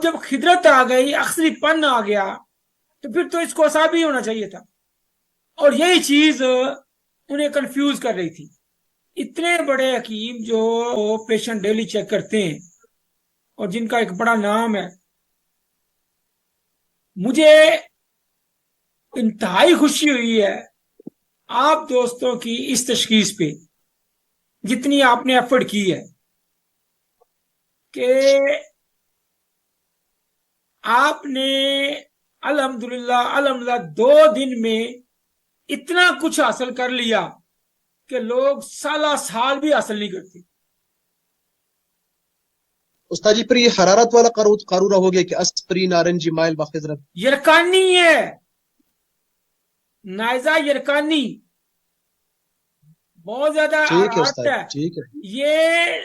جب خدرت آ گئی، اخری پن آ گیا، تو پھر تو اس کو اصابی ہونا چاہیے تھا، اور یہی چیز انہیں کنفیوز کر رہی تھی۔ اتنے بڑے حکیم جو پیشنٹ ڈیلی چیک کرتے ہیں اور جن کا ایک بڑا نام ہے، مجھے انتہائی خوشی ہوئی ہے آپ دوستوں کی اس تشخیص پہ، جتنی آپ نے ایفرٹ کی ہے کہ آپ نے الحمدللہ 2 دن میں اتنا کچھ حاصل کر لیا کہ لوگ سالہ سال بھی حاصل نہیں کرتے۔ استاد جی پھر یہ حرارت والا قارورہ ہو گیا کہ اسپری نارنجی مائل بخضرت یرکانی ہے، نائزہ یرکانی، بہت زیادہ ٹھیک ہے حرارت استاد ہے ٹھیک ہے یہ۔